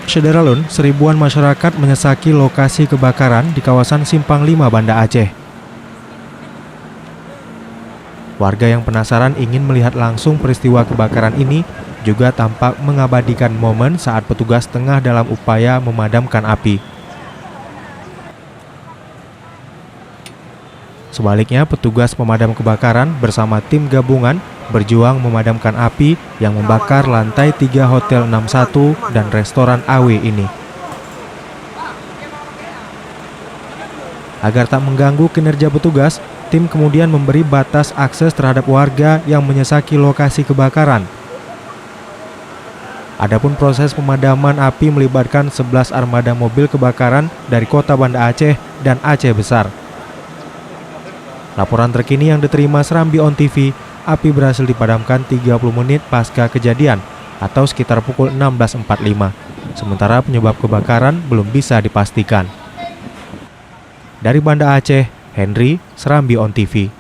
Sederalun, seribuan masyarakat menyesaki lokasi kebakaran di kawasan Simpang 5 Banda Aceh. Warga yang penasaran ingin melihat langsung peristiwa kebakaran ini juga tampak mengabadikan momen saat petugas tengah dalam upaya memadamkan api. Sebaliknya, petugas pemadam kebakaran bersama tim gabungan berjuang memadamkan api yang membakar lantai 3 Hotel 61 dan restoran AW ini. Agar tak mengganggu kinerja petugas, tim kemudian memberi batas akses terhadap warga yang menyesaki lokasi kebakaran. Adapun proses pemadaman api melibatkan 11 armada mobil kebakaran dari kota Banda Aceh dan Aceh Besar. Laporan terkini yang diterima Serambi On TV, api berhasil dipadamkan 30 menit pasca kejadian atau sekitar pukul 16.45. Sementara penyebab kebakaran belum bisa dipastikan. Dari Banda Aceh, Henry, Serambi On TV.